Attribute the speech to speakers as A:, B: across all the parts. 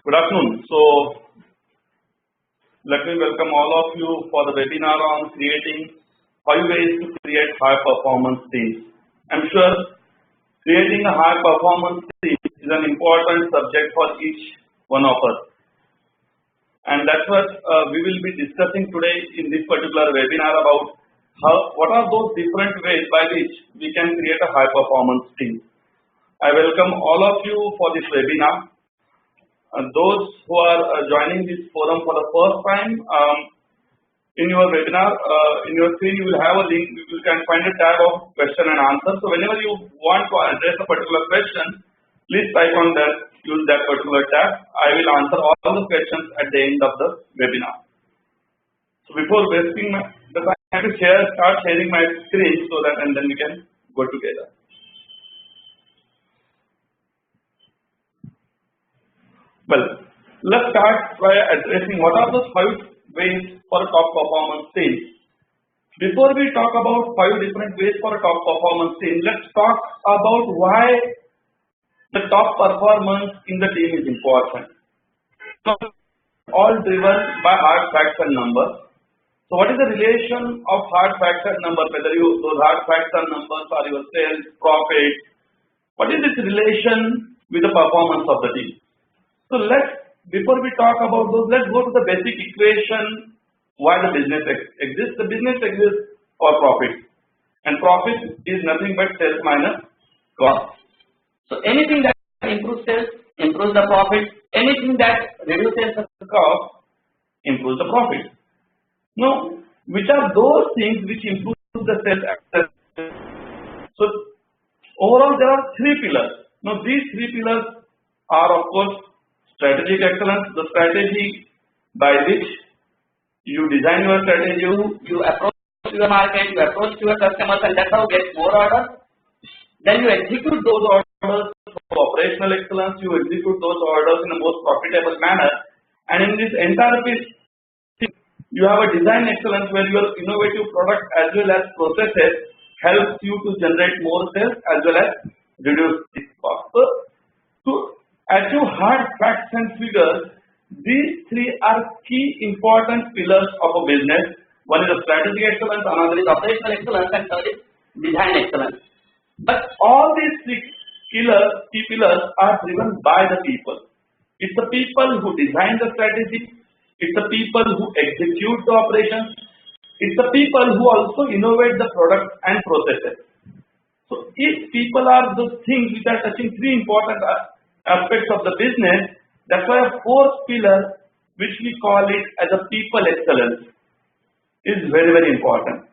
A: Good afternoon. So, let me welcome all of you for the webinar on creating 5 ways to create high performance teams. I'm sure creating a high performance team is an important subject for each one of us. And that's what we will be discussing today in this particular webinar about what are those different ways by which we can create a high performance team. I welcome all of you for this webinar. Those who are joining this forum for the first time, in your webinar, in your screen you will have a link. You can find a tab of question and answer. So whenever you want to address a particular question, please type on that, use that particular tab. I will answer all the questions at the end of the webinar. So before wasting the time, I have to start sharing my screen so that and then we can go together. Well, let's start by addressing what are the 5 ways for a top performance team. Before we talk about 5 different ways for a top performance team, let's talk about why the top performance in the team is important. So, all driven by hard facts and numbers. So, what is the relation of hard facts and numbers? Whether those hard facts and numbers are your sales, profit. What is this relation with the performance of the team? So before we talk about those, let's go to the basic equation why the business exists. The business exists for profit, and profit is nothing but sales minus cost. So anything that improves sales improves the profit. Anything that reduces the cost improves the profit. Now, which are those things which improve the sales? So overall, there are 3 pillars. Now, these 3 pillars are, of course, strategic excellence, the strategy by which you design your strategy, you approach your market, you approach your customers, and that's how you get more orders. Then you execute those orders for operational excellence, you execute those orders in a most profitable manner. And in this entire piece, you have a design excellence where your innovative product as well as processes helps you to generate more sales as well as reduce its cost. So, to achieve hard facts and figures, these 3 are key important pillars of a business. One is strategic excellence, another is operational excellence, and third is design excellence. But all these 3 key pillars are driven by the people. It's the people who design the strategy, it's the people who execute the operations, it's the people who also innovate the products and processes. So these people are the things which are touching 3 important aspects of the business. That's why a 4th pillar, which we call it as a people excellence, is very, very important.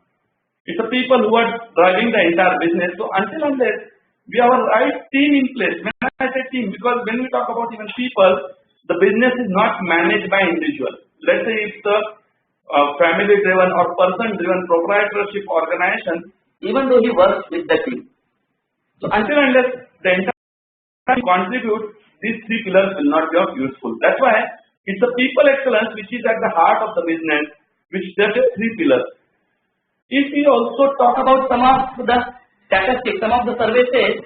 A: It's the people who are driving the entire business. So until unless we have a right team in place, when I say team, because when we talk about even people, the business is not managed by individuals. Let's say it's a family-driven or person-driven proprietorship organization, even though he works with the team. So until unless the entire contribute, these 3 pillars will not be of useful. That's why it's a people excellence which is at the heart of the business, which touches 3 pillars. If we also talk about some of the statistics, some of the surveys say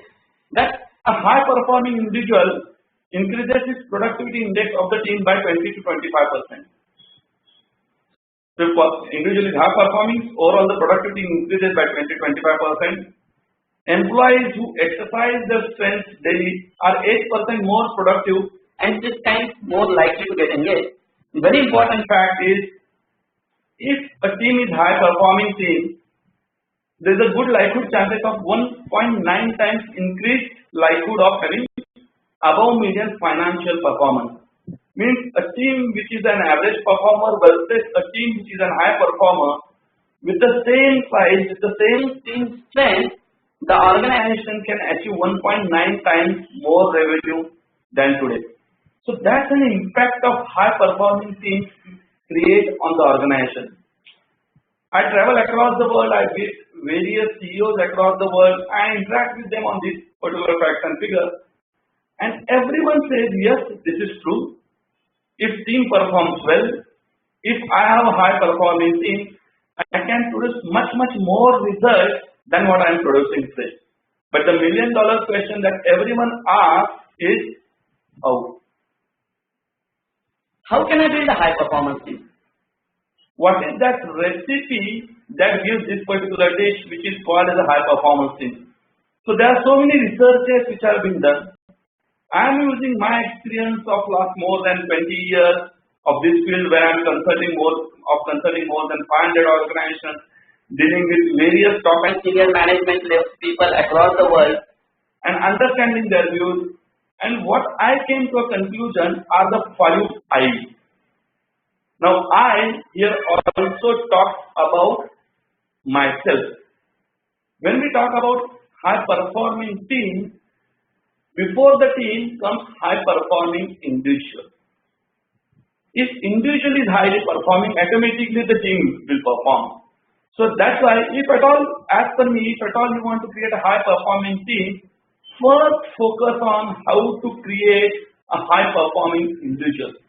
A: that a high performing individual increases his productivity index of the team by 20 to 25%. So if individual is high performing, overall the productivity increases by 20 to 25%. Employees who exercise their strengths daily are 8% more productive and 6 times more likely to get engaged. The very important fact is, if a team is high performing team, there is a good likelihood chances of 1.9 times increased likelihood of having above median financial performance. Means a team which is an average performer versus a team which is a high performer, with the same size, with the same team strength, the organization can achieve 1.9 times more revenue than today. So that's an impact of high performing teams create on the organization. I travel across the world, I meet various CEOs across the world, I interact with them on these particular facts and figures, and everyone says, yes, this is true. If team performs well, if I have a high performing team, I can produce much more results than what I am producing today. But the $1 million question that everyone asks is how?
B: How can I build a high performance team?
A: What is that recipe that gives this particular dish which is called as a high performance team? So there are so many researches which are being done. I am using my experience of last more than 20 years of this field where I am consulting more than 500 organizations, dealing with various top and
B: Senior management level people across the world.
A: and understanding their views. And what I came to a conclusion are the 5 I's. Now I here also talk about myself. When we talk about high performing team, before the team comes high performing individual. If individual is highly performing, automatically the team will perform. So that's why if at all, as per me, if at all you want to create a high performing team, first focus on how to create a high performing individual.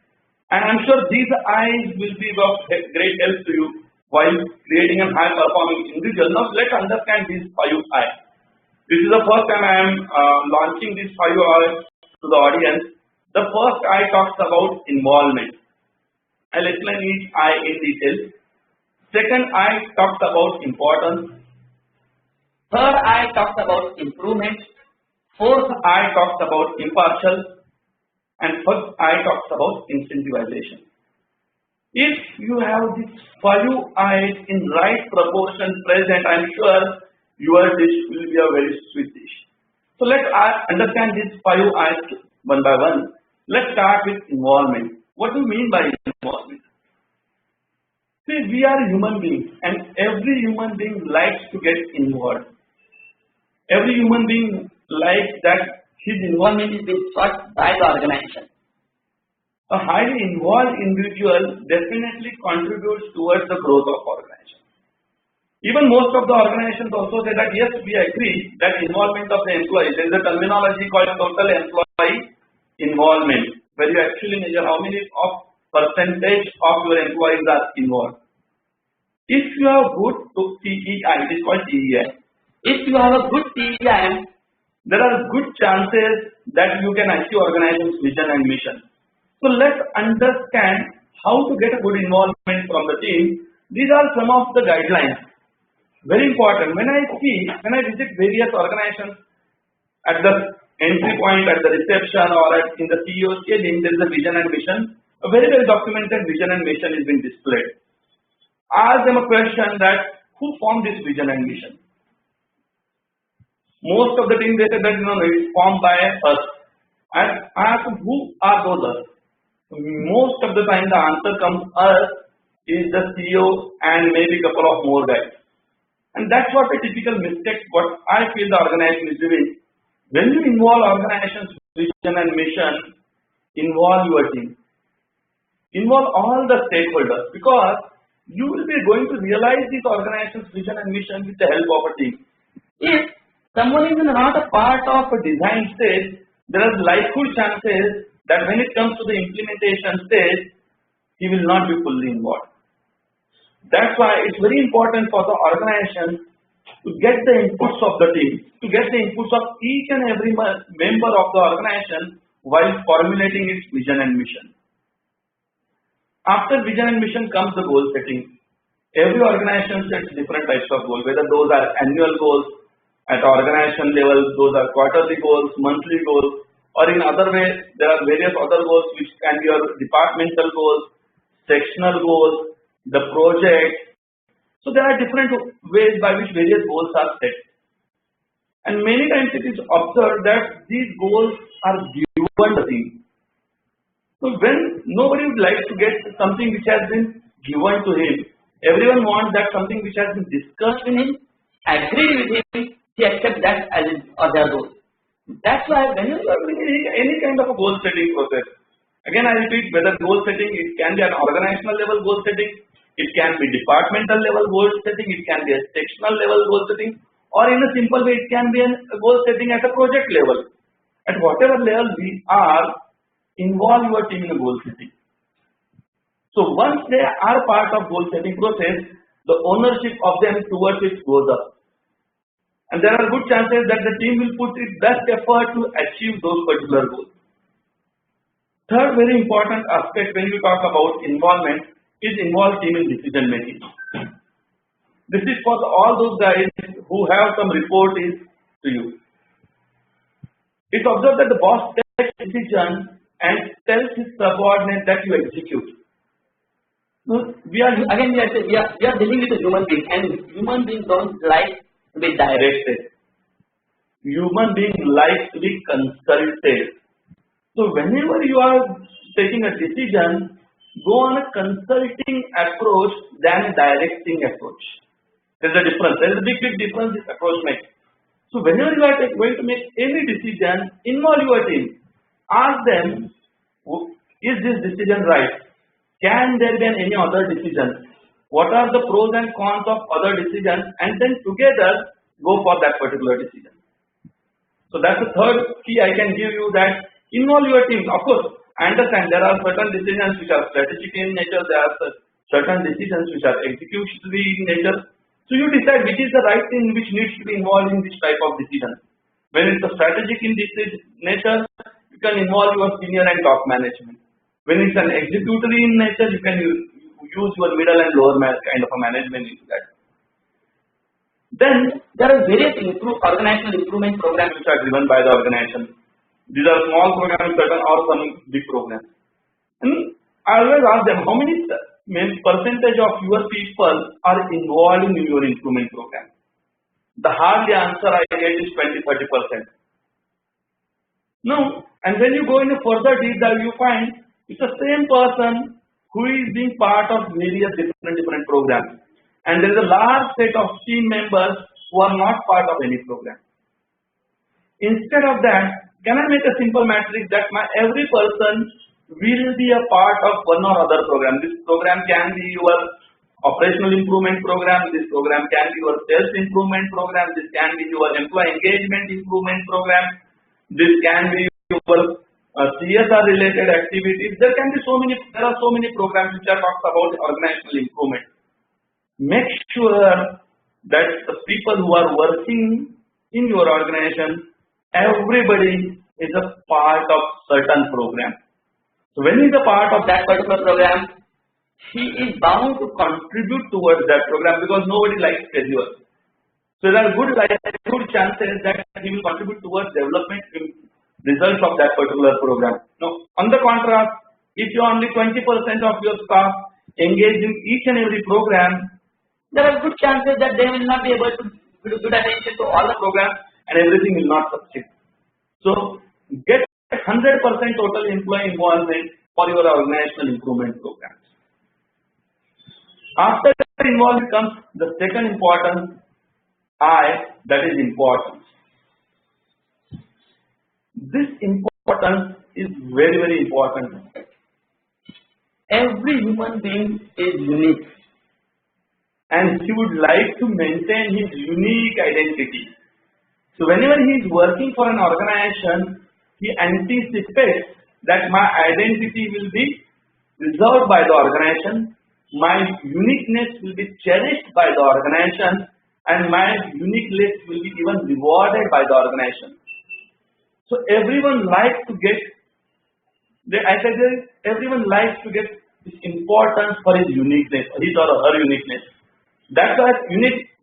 A: And I'm sure these I's will be of great help to you while creating a high performing individual. Now let's understand these 5 I's. This is the first time I am launching these 5 I's to the audience. The first I talks about involvement. I'll explain each I in detail. Second I talks about importance.
B: Third, I talked about improvement.
A: Fourth I talks about impartial. And first I talks about incentivization. If you have these 5 I's in right proportion present, I'm sure your dish will be a very sweet dish. So let's understand these 5 I's one by one. Let's start with involvement. What do you mean by involvement? See, we are human beings and every human being likes to get involved. Every human being likes that his involvement is being sought by the organization. A highly involved individual definitely contributes towards the growth of organization. Even most of the organizations also say that yes, we agree that involvement of the employee, there is a terminology called total employee involvement, where you actually measure how many of percentage of your employees are involved. If you have good TEI, it is called TEI. If you have a good TEI, there are good chances that you can achieve organization's vision and mission. So let's understand how to get a good involvement from the team. These are some of the guidelines. Very important. When I visit various organizations at the entry point, at the reception, or in the CEO scaling, there is a vision and mission. A very well documented vision and mission is being displayed. Ask them a question that who formed this vision and mission? Most of the team they say that it's formed by us. And ask them who are those us? Most of the time the answer comes us is the CEO and maybe a couple of more guys. And that's what a typical mistake what I feel the organization is doing. When you involve organization's vision and mission, involve your team. Involve all the stakeholders because you will be going to realize this organization's vision and mission with the help of a team. If someone is not a part of a design stage, there are likely chances that when it comes to the implementation stage, he will not be fully involved. That's why it's very important for the organization to get the inputs of the team, to get the inputs of each and every member of the organization while formulating its vision and mission. After vision and mission comes the goal setting. Every organization sets different types of goals, whether those are annual goals, at organization level, those are quarterly goals, monthly goals, or in other ways, there are various other goals which can be your departmental goals, sectional goals, the project. So there are different ways by which various goals are set. And many times it is observed that these goals are given to the team. So when nobody would like to get something which has been given to him, everyone wants that something which has been discussed with him, agreed with him, he accepts that as their goal. That's why when you are doing any kind of a goal setting process, again I repeat, whether goal setting, it can be an organizational level goal setting, it can be departmental level goal setting, it can be a sectional level goal setting, or in a simple way, it can be a goal setting at a project level. At whatever level we are, involve your team in a goal setting. So once they are part of goal setting process, the ownership of them towards it goes up. And there are good chances that the team will put its best effort to achieve those particular goals. Third very important aspect when we talk about involvement is involve team in decision making. This is for all those guys who have some report is to you. It's observed that the boss takes decision and tells his subordinate that you execute. So we are
B: dealing with a human being, and human beings don't like to be directed.
A: Human beings like to be consulted. So whenever you are taking a decision, go on a consulting approach than a directing approach. There's a difference. There's a big difference this approach makes. So whenever you are going to make any decision, involve your team. Ask them, is this decision right? Can there be any other decision? What are the pros and cons of other decisions? And then together go for that particular decision. So that's the third key I can give you, that involve your team. Of course, I understand there are certain decisions which are strategic in nature. There are certain decisions which are executory in nature. So you decide which is the right thing which needs to be involved in this type of decision. When it's a strategic in this nature, you can involve your senior and top management. When it's an executory in nature, you can use your middle and lower kind of a management into that. Then
B: there are various organizational improvement programs
A: which are driven by the organization. These are small programs, certain or some big programs. And I always ask them, how many percentage of your people are involved in your improvement program? The hardly answer I get is 20-30%. No, and when you go into further deep dive, you find it's the same person who is being part of various different programs, and there is a large set of team members who are not part of any program. Instead of that, can I make a simple matrix that every person will be a part of one or other program? This program can be your operational improvement program, this program can be your sales improvement program, this can be your employee engagement improvement program, this can be your CSR related activities. There are so many programs which are talks about organizational improvement. Make sure that the people who are working in your organization, everybody is a part of certain program. So when he is a part of that particular program, he is bound to contribute towards that program, because nobody likes failure. So there are good chances that he will contribute towards development results of that particular program. Now, on the contrast, if you only 20% of your staff engage in each and every program, there are good chances that they will not be able to give good attention to all the programs and everything will not succeed. So get 100% total employee involvement for your organizational improvement programs. After that involvement comes the second important I, that is importance. This importance is very important. Every human being is unique, and he would like to maintain his unique identity. So whenever he is working for an organization, he anticipates that my identity will be reserved by the organization, my uniqueness will be cherished by the organization, and my uniqueness will be even rewarded by the organization. So everyone likes to get, everyone likes to get this importance for his uniqueness, his or her uniqueness. That's why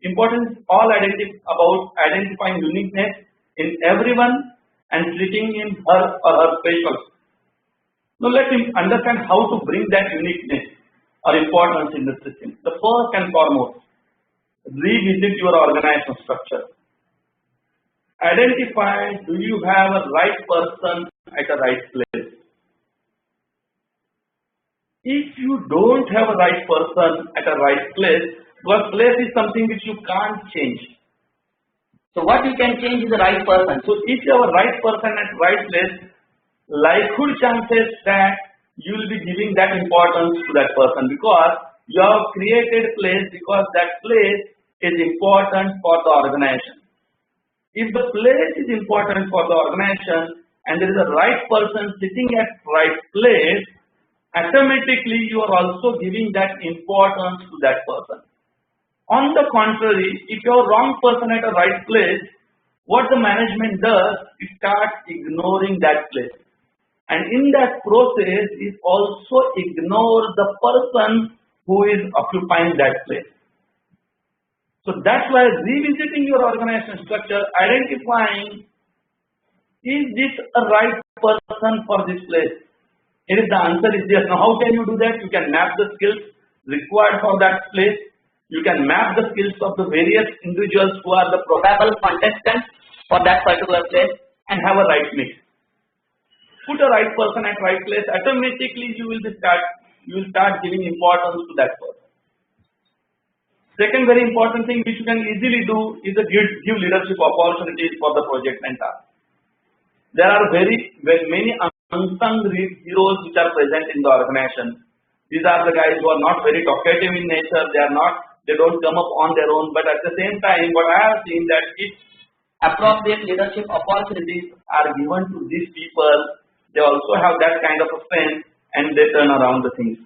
A: importance all about identifying uniqueness in everyone and treating him her or her special. Now let him understand how to bring that uniqueness or importance in the system. The first and foremost, revisit your organizational structure. Identify, do you have a right person at a right place? If you don't have a right person at a right place, because place is something which you can't change.
B: So what you can change is the right person.
A: So if you have a right person at right place, likelihood chances that you will be giving that importance to that person, because you have created place because that place is important for the organization. If the place is important for the organization and there is a right person sitting at right place, automatically you are also giving that importance to that person. On the contrary, if you are wrong person at a right place, what the management does, it starts ignoring that place. and in that process is also ignore the person who is occupying that place. So that's why revisiting your organizational structure, identifying, is this a right person for this place? If the answer is yes, now how can you do that? You can map the skills required for that place. You can map the skills of the various individuals who are the probable contestants for that particular place and have a right mix. Put a right person at right place, automatically you will start giving importance to that person. Second very important thing which you can easily do is give leadership opportunities for the project and task. There are very many unsung heroes which are present in the organization. These are the guys who are not very talkative in nature. They don't come up on their own. But at the same time, what I have seen that if appropriate leadership opportunities are given to these people, they also have that kind of a strength and they turn around the things.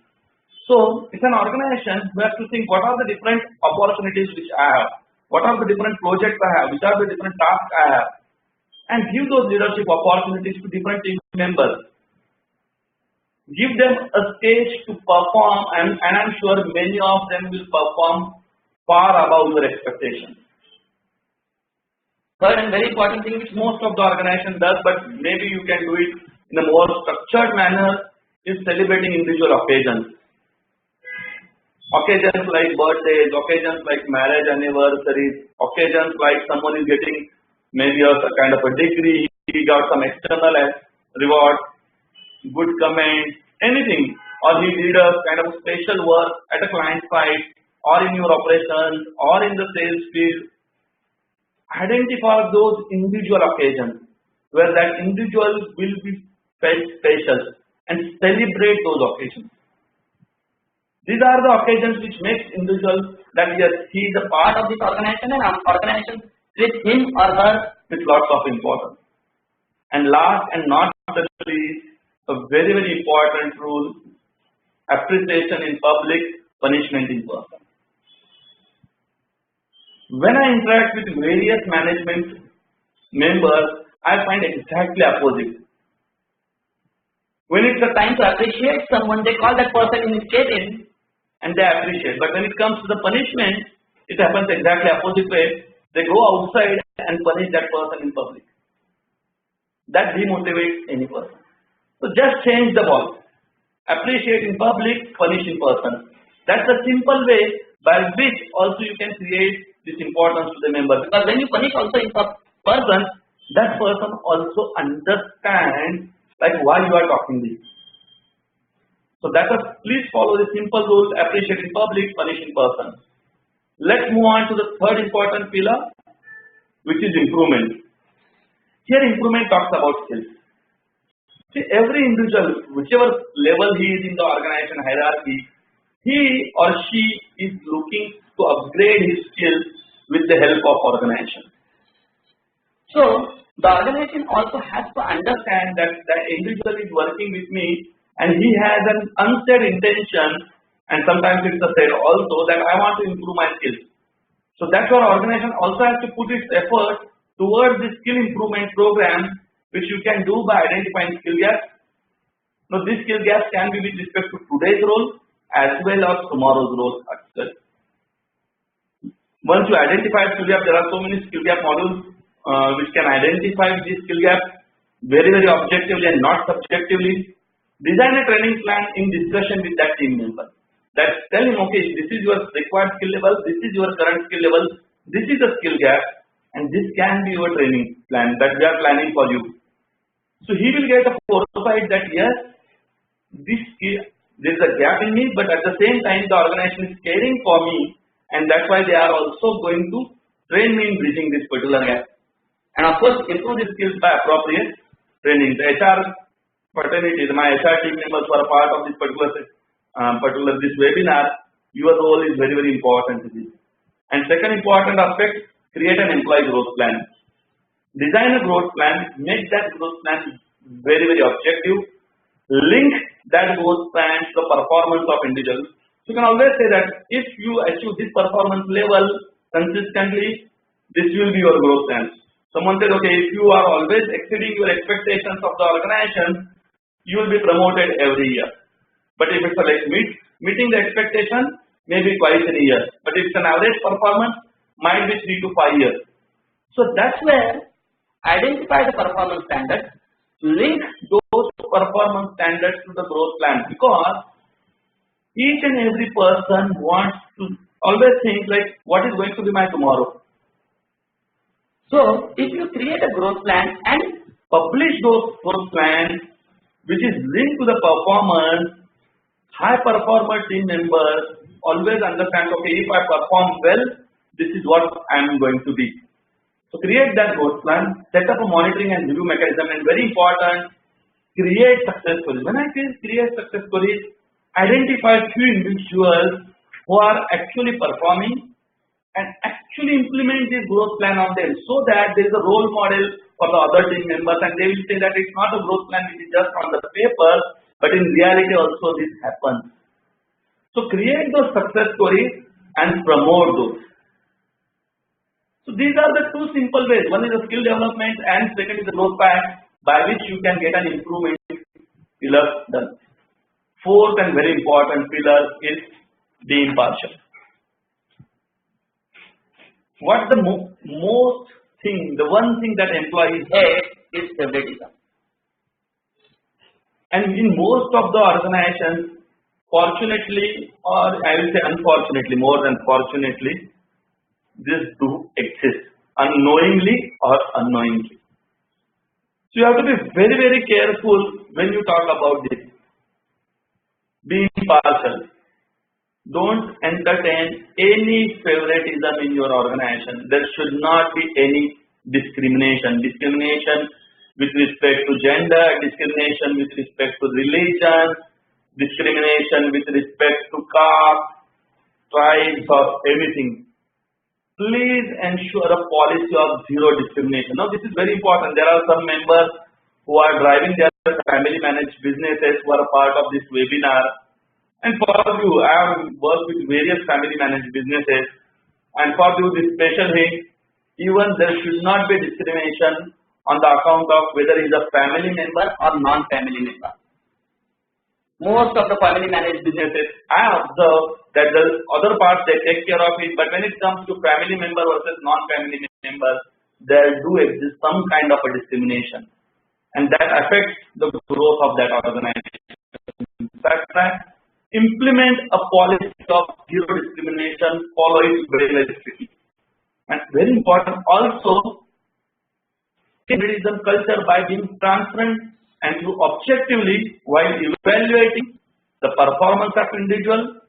A: So it's an organization who has to think what are the different opportunities which I have, what are the different projects I have, which are the different tasks I have, and give those leadership opportunities to different team members. Give them a stage to perform, and I'm sure many of them will perform far above your expectations. Third and very important thing which most of the organization does, but maybe you can do it in a more structured manner, is celebrating individual occasions. Occasions like birthdays, occasions like marriage anniversaries, occasions like someone is getting maybe a kind of a degree, he got some external reward, good comment, anything, or he did a kind of special work at a client site or in your operations or in the sales field. Identify those individual occasions where that individual will be felt special and celebrate those occasions. These are the occasions which makes individuals that yes, he is a part of this organization and our organization treats him or her with lots of importance. And last and not the least, a very, very important rule, appreciation in public, punishment in person. When I interact with various management members, I find exactly opposite. When it's a time to appreciate someone, they call that person in his cabin and they appreciate. But when it comes to the punishment, it happens exactly opposite way. They go outside and punish that person in public. That demotivates any person. So just change the ball. Appreciate in public, punish in person. That's a simple way by which also you can create this importance to the member. Because when you punish also in person, that person also understands like why you are talking this. So please follow the simple rule, appreciate in public, punish in person. Let's move on to the third important pillar, which is improvement. Here improvement talks about skills. See, every individual, whichever level he is in the organization hierarchy, he or she is looking to upgrade his skills with the help of organization. So the organization also has to understand that the individual is working with me and he has an unsaid intention, and sometimes it's a said also that I want to improve my skills. So that's why organization also has to put its effort towards the skill improvement program, which you can do by identifying skill gaps. Now these skill gaps can be with respect to today's role as well as tomorrow's role as well. Once you identify skill gap, there are so many skill gap modules which can identify these skill gaps very, very objectively and not subjectively. Design a training plan in discussion with that team member. That tell him, okay, this is your required skill level, this is your current skill level, this is a skill gap, and this can be your training plan that we are planning for you. So he will get a foresight that yes, there is a gap in me, but at the same time the organization is caring for me, and that's why they are also going to train me in bridging this particular gap. And of course, improve the skills by appropriate training. The HR fraternity, my HR team members who are part of this particular this webinar, your role is very, very important to this. And second important aspect, create an employee growth plan. Design a growth plan, make that growth plan very, very objective, link that growth plan to the performance of individuals. You can always say that if you achieve this performance level consistently, this will be your growth plan. Someone said, okay, if you are always exceeding your expectations of the organization, you will be promoted every year. But if it's like meeting the expectation, maybe twice in a year. But if it's an average performance, might be 3 to 5 years.
B: So that's where identify the performance standards,
A: Link those performance standards to the growth plan, because each and every person wants to always think like, what is going to be my tomorrow?
B: So if you create a growth plan and
A: Publish those growth plans which is linked to the performance, high performer team members always understand, okay, if I perform well, this is what I am going to be. So create that growth plan, set up a monitoring and review mechanism, and very important, create success stories. When I say create success stories, identify few individuals who are actually performing and actually implement this growth plan on them, so that there is a role model for the other team members, and they will say that it's not a growth plan which is just on the paper, but in reality also this happens. So create those success stories and promote those. So these are the two simple ways. One is the skill development and second is the growth plan by which you can get an improvement pillar done. Fourth and very important pillar is be impartial. What the the one thing that employees hate
B: is favoritism.
A: And in most of the organizations, fortunately, or I will say unfortunately, more than fortunately, this do exist, unknowingly or unknowingly. So you have to be very, very careful when you talk about this. Be impartial. Don't entertain any favoritism in your organization. There should not be any discrimination. Discrimination with respect to gender, discrimination with respect to religion, discrimination with respect to caste, tribes, or anything. Please ensure a policy of zero discrimination. Now, this is very important. There are some members who are driving their family managed businesses who are a part of this webinar. And for you, I have worked with various family managed businesses, and for you, this special thing, even there should not be discrimination on the account of whether he is a family member or non-family member. Most of the family managed businesses, I observe that the other parts they take care of it, but when it comes to family member versus non-family member, there do exist some kind of a discrimination, and that affects the growth of that organization. That's right. Implement a policy of zero discrimination, follow it very, very strictly. And very important also, favoritism culture by being transparent and to objectively while evaluating the performance of individual,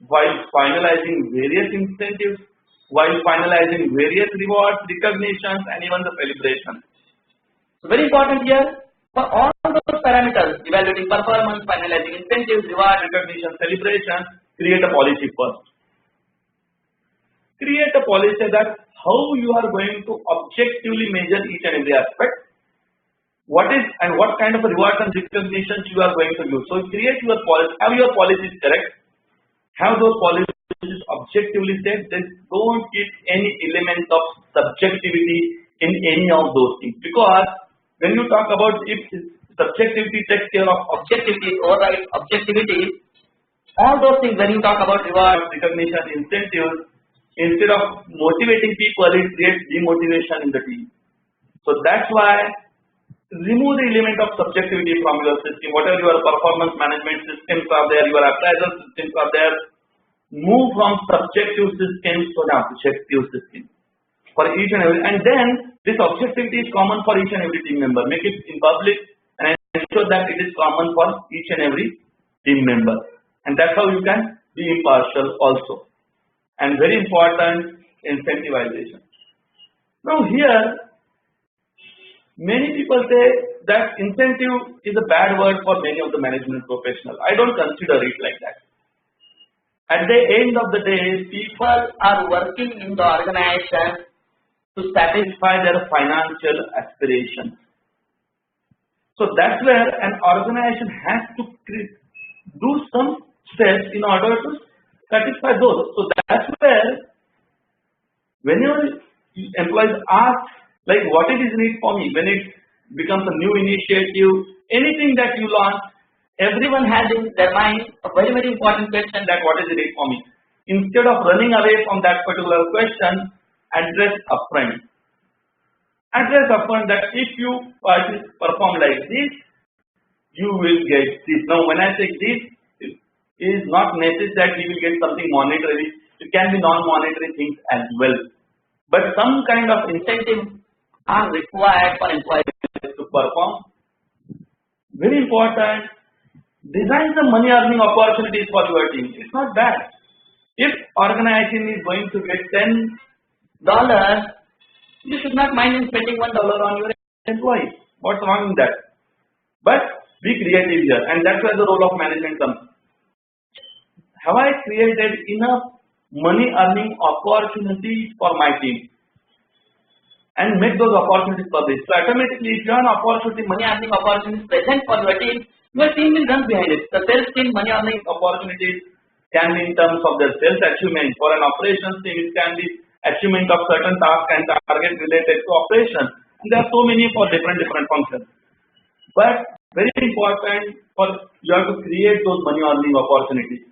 A: while finalizing various incentives, while finalizing various rewards, recognitions, and even the celebrations.
B: So very important here. For all those parameters, evaluating performance, finalizing incentives, reward,
A: recognition, celebration, create a policy first. Create a policy that how you are going to objectively measure each and every aspect. What is and what kind of rewards and recognitions you are going to use. So create your policy, have your policies correct, have those policies objectively set, then don't give any element of subjectivity in any of those things. Because when you talk about if subjectivity takes care of objectivity,
B: override objectivity, all those things when you talk about
A: reward, recognition, incentives, instead of motivating people, it creates demotivation in the team. So that's why remove the element of subjectivity from your system. Whatever your performance management systems are there, your appraisal systems are there, move from subjective systems to an objective system for each and every, and then this objectivity is common for each and every team member. Make it in public and ensure that it is common for each and every team member. And that's how you can be impartial also. And very important, incentivization. Now here, many people say that incentive is a bad word for many of the management professionals. I don't consider it like that. At the end of the day, people
B: are working in the organization
A: to satisfy their financial aspirations. So that's where an organization has to do some steps in order to satisfy those. So that's where whenever employees ask, like, what is need for me, when it becomes a new initiative, anything that you launch,
B: everyone has in their mind a very, very important question
A: that what is the rate for me? Instead of running away from that particular question, address upfront. Address upfront that if you perform like this, you will get this. Now, when I say this, it is not necessary that you will get something monetary. It can be non-monetary things as well. But some kind of incentives are required for employees to perform. Very important. Design some money earning opportunities for your team. It's not bad. If organization is going to get $10, you should not mind in spending $1 on your employees. What's wrong with that? But be creative here, and that's where the role of management comes. Have I created enough money earning opportunities for my team? And make those opportunities public. So automatically, if you have an opportunity, money earning opportunities present for your team will run behind it. The sales team money earning opportunities can be in terms of their sales achievement. For an operations team, it can be achievement of certain tasks and targets related to operations. And there are so many for different functions. But very important for you have to create those money earning opportunities.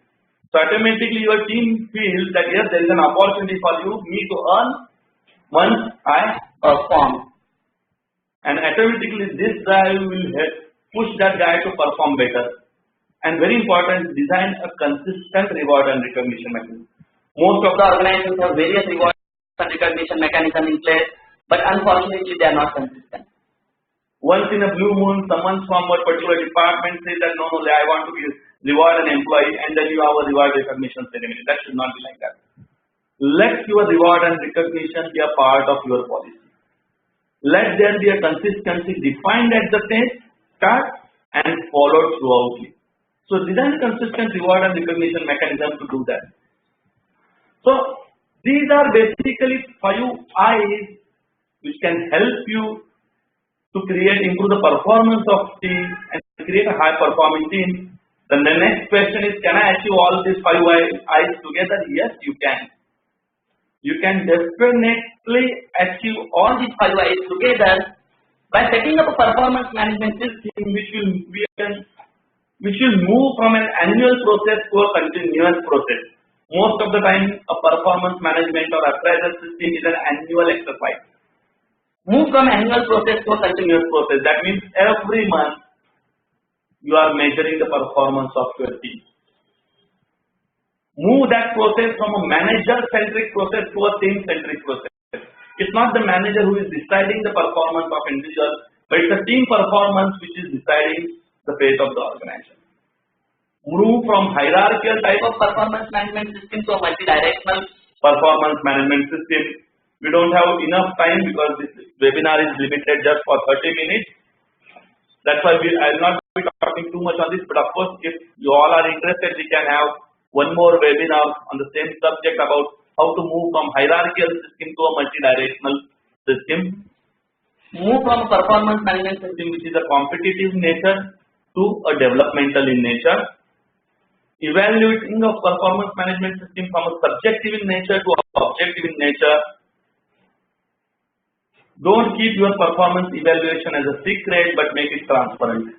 A: So automatically your team feels that yes, there is an opportunity for me to earn once I perform. And automatically this drive will help push that guy to perform better. And very important, design a consistent reward and recognition mechanism. Most of the organizations have various reward and recognition mechanism in place, but unfortunately they are not consistent. Once in a blue moon, someone from a particular department says that no, I want to reward an employee, and then you have a reward recognition ceremony. That should not be like that. Let your reward and recognition be a part of your policy. Let there be a consistency defined at the start and followed throughout. So design a consistent reward and recognition mechanism to do that. So these are basically 5 I's which can help you to improve the performance of team and create a high performing team. Then the next question is, can I achieve all these 5 I's together? Yes, you can. You can definitely achieve all these 5 I's together by setting up a performance management system which will move from an annual process to a continuous process. Most of the time, a performance management or appraisal system is an annual exercise. Move from annual process to a continuous process. That means every month you are measuring the performance of your team. Move that process from a manager-centric process to a team-centric process. It's not the manager who is deciding the performance of individual, but it's a team performance which is deciding the fate of the organization. Move from hierarchical type of performance management system to a multidirectional performance management system. We don't have enough time because this webinar is limited just for 30 minutes. That's why I will not be talking too much on this, but of course, if you all are interested, we can have one more webinar on the same subject about how to move from hierarchical system to a multidirectional system. Move from a performance management system which is a competitive nature to a developmental in nature. Evaluating of performance management system from a subjective in nature to objective in nature. Don't keep your performance evaluation as a secret, but make it transparent.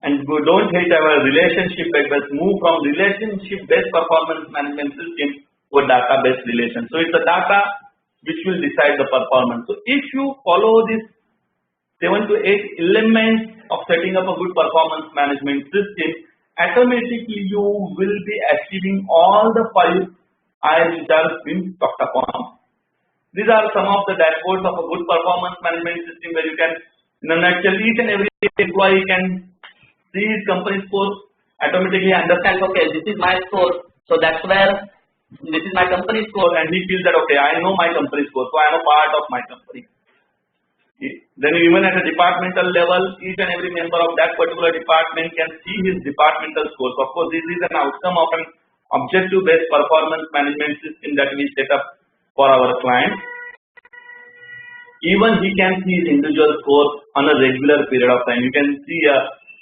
A: And don't hate our relationship based. Move from relationship-based performance management system to a data-based relation. So it's the data which will decide the performance. So if you follow these 7 to 8 elements of setting up a good performance management system, automatically you will be achieving all the 5 I's which are being talked upon. These are some of the dashboards of a good performance management system where you can, in a nutshell, each and every employee can see his company score, automatically understand, okay, this is my score, so that's where this is my company score, and he feels that, okay, I know my company score, so I am a part of my company. Then even at a departmental level, each and every member of that particular department can see his departmental scores. Of course, this is an outcome of an objective-based performance management system that we set up for our client. Even he can see his individual score on a regular period of time. You can see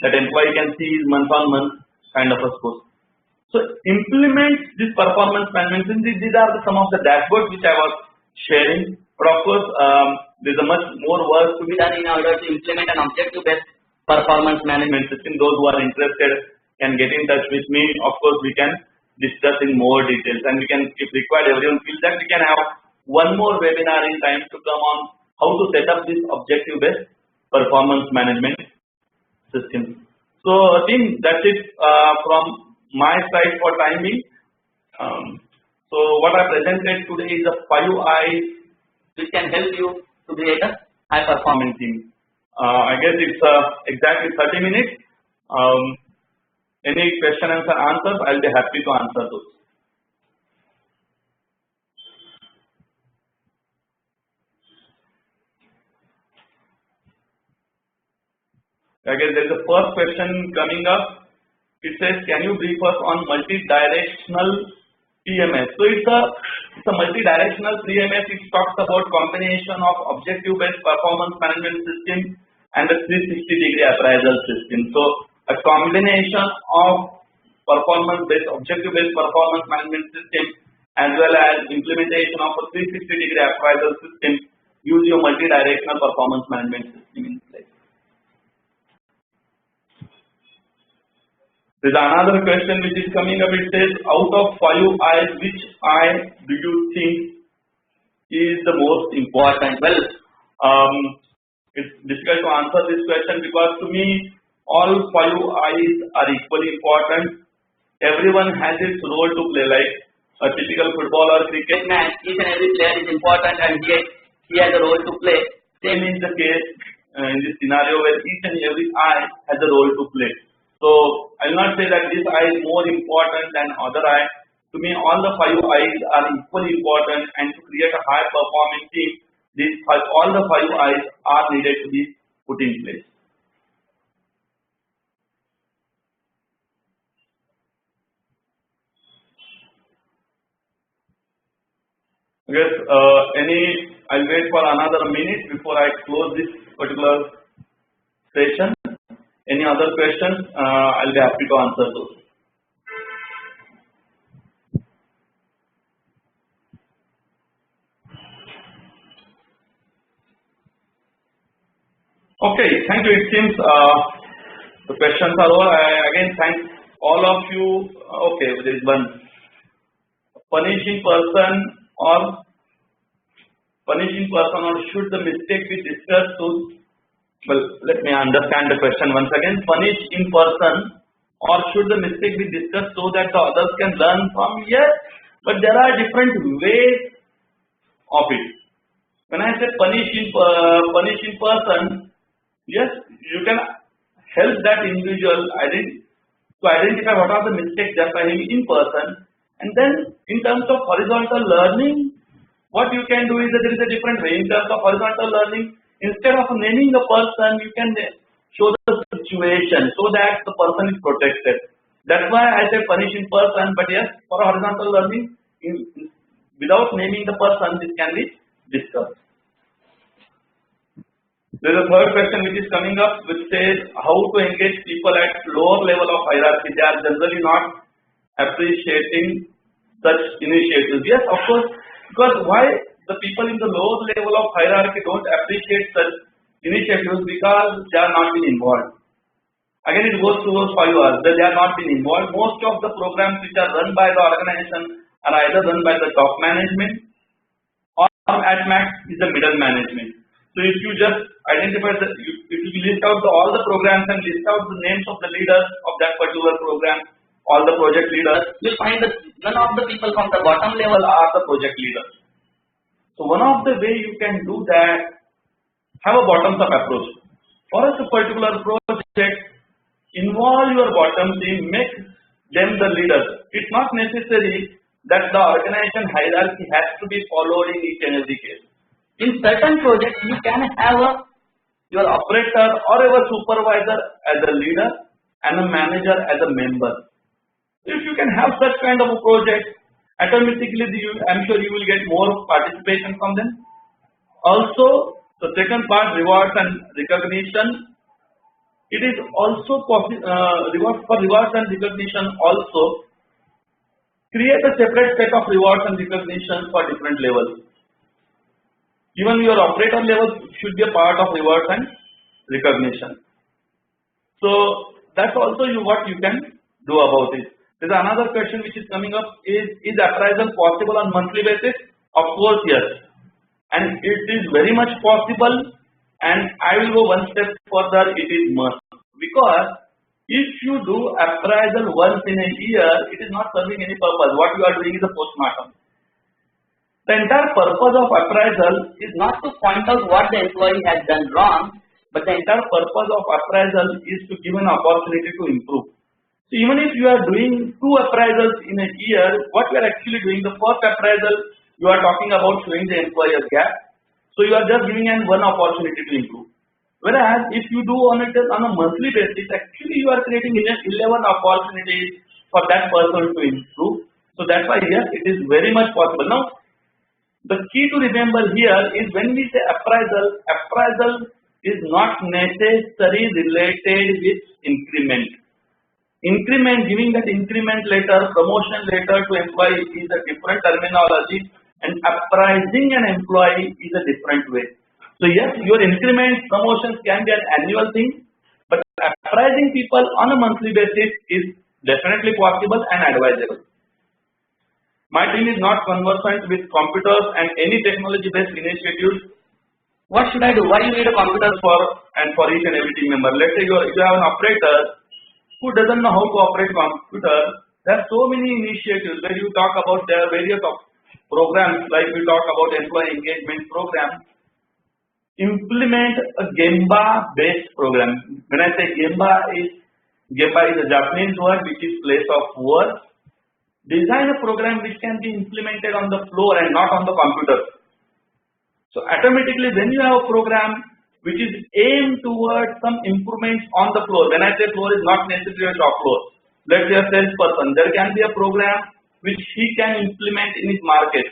A: that employee can see his month-on-month kind of a score. So implement this performance management system. These are some of the dashboards which I was sharing. But of course, there's a much more work to be done in order to implement an objective-based performance management system. Those who are interested can get in touch with me. Of course, we can discuss in more details, and we can, if required, everyone feels that we can have one more webinar in time to come on how to set up this objective-based performance management system. So, team, that's it from my side for time being. So, what I presented today is the 5 I's which can help you to create a high performing team. I guess it's exactly 30 minutes. Any question and answers, I'll be happy to answer those. I guess there's a first question coming up. It says, can you brief us on multidirectional PMS? So it's a multidirectional PMS. It talks about combination of objective-based performance management system and a 360-degree appraisal system. So a combination of performance-based, objective-based performance management system as well as implementation of a 360-degree appraisal system use your multidirectional performance management system in place. There's another question which is coming up. It says, out of 5 I's, which I do you think is the most important? Well, it's difficult to answer this question because to me, all 5 I's are equally important. Everyone has its role to play, like a typical football or cricket match. Each and every player is important and he has a role to play. Same is the case in this scenario where each and every I has a role to play. So I will not say that this I is more important than other I. To me, all the 5 I's are equally important, and to create a high performing team, all the 5 I's are needed to be put in place. I guess I'll wait for another minute before I close this particular session. Any other questions? I'll be happy to answer those. Okay, thank you. It seems the questions are over. I again thank all of you. Okay, there is one. Punishing person or should the mistake be discussed to? Well, let me understand the question once again. Punish in person or should the mistake be discussed so that the others can learn from? Yes, but there are different ways of it. When I say punish in person, yes, you can help that individual to identify what are the mistakes done by him in person, and then in terms of horizontal learning, what you can do is that there is a different way. In terms of horizontal learning, instead of naming the person, you can show the situation so that the person is protected. That's why I say punish in person, but yes, for horizontal learning, without naming the person, this can be discussed. There is a third question which is coming up, which says how to engage people at lower level of hierarchy. They are generally not appreciating such initiatives. Yes, of course, because why the people in the lower level of hierarchy don't appreciate such initiatives? Because they are not been involved. Again, it goes to those 5 R's that they are not been involved. Most of the programs which are run by the organization are either run by the top management or at max is the middle management. So if you just identify if you list out all the programs and list out the names of the leaders of that particular program, all the project leaders, you'll find that none of the people from the bottom level are the project leaders. So one of the way you can do that, have a bottoms-up approach. For a particular project, involve your bottom team, make them the leaders. It's not necessary that the organization hierarchy has to be followed in each and every case. In certain projects, you can have your operator or your supervisor as a leader and a manager as a member. If you can have such kind of a project, automatically I'm sure you will get more participation from them. Also, the second part, rewards and recognition. It is also rewards and recognition also. Create a separate set of rewards and recognition for different levels. Even your operator level should be a part of rewards and recognition. So that's also what you can do about it. There's another question which is coming up: is appraisal possible on monthly basis? Of course, yes, and it is very much possible. And I will go one step further. It is must, because if you do appraisal once in a year, it is not serving any purpose. What you are doing is a postmortem. The entire purpose of appraisal is not to point out what the employee has done wrong, but the entire purpose of appraisal is to give an opportunity to improve. So even if you are doing 2 appraisals in a year, what you are actually doing, the first appraisal, you are talking about showing the employee a gap. So you are just giving an one opportunity to improve. Whereas if you do on a monthly basis, actually you are creating 11 opportunities for that person to improve. So that's why yes, it is very much possible. Now, the key to remember here is when we say appraisal is not necessarily related with increment. Giving that increment letter, promotion letter to employee is a different terminology, and appraising an employee is a different way. So yes, your increment promotions can be an annual thing, but appraising people on a monthly basis is definitely possible and advisable. My team is not conversant with computers and any technology-based initiatives.
B: What should I do? Why you need a computer
A: for each and every team member? Let's say you have an operator who doesn't know how to operate computer. There are so many initiatives where you talk about their various programs, like we talk about employee engagement program. Implement a Gemba-based program. When I say Gemba is a Japanese word which is place of work. Design a program which can be implemented on the floor and not on the computer. So automatically when you have a program which is aimed towards some improvements on the floor, when I say floor is not necessarily a shop floor. Let's say a salesperson, there can be a program which he can implement in his market.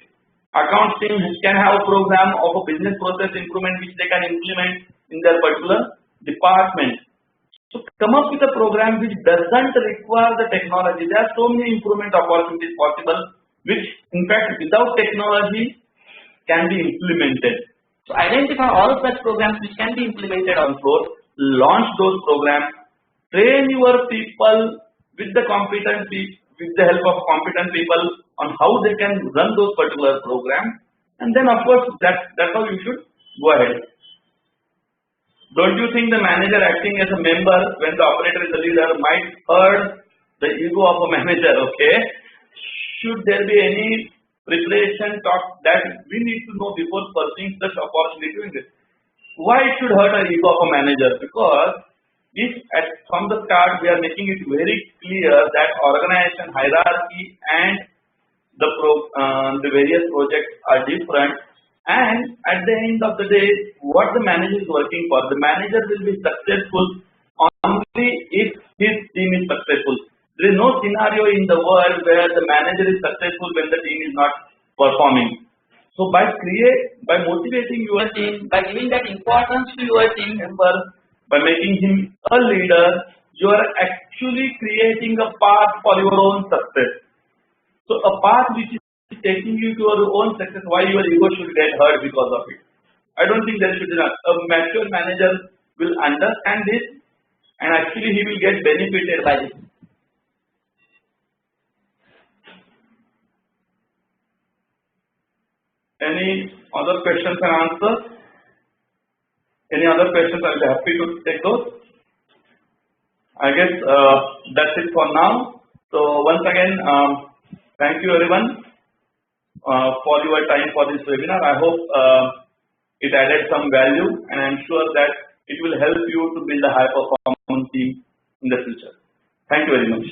A: Accounts team can have a program of a business process improvement which they can implement in their particular department. So come up with a program which doesn't require the technology. There are so many improvement opportunities possible, which in fact without technology can be implemented. So identify all such programs which can be implemented on floor, launch those programs, train your people with the help of competent people on how they can run those particular programs, and then of course that's how you should go ahead. Don't you think the manager acting as a member when the operator is a leader might hurt the ego of a manager? Okay, should there be any preparation talk that we need to know before pursuing such opportunity? Why it should hurt the ego of a manager? Because if from the start we are making it very clear that organization hierarchy and the various projects are different, and at the end of the day, what the manager is working for, the manager will be successful only if his team is successful. There is no scenario in the world where the manager is successful when the team is not performing. So by motivating your team, by giving that importance to your team member, by making him a leader, you are actually creating a path for your own success. So a path which is taking you to your own success, why your ego should get hurt because of it? I don't think there should be. A mature manager will understand this, and actually he will get benefited by this. Any other questions and answers? Any other questions? I'll be happy to take those. I guess that's it for now. So once again, thank you everyone for your time for this webinar. I hope it added some value, and I'm sure that it will help you to build a high performance team in the future. Thank you very much.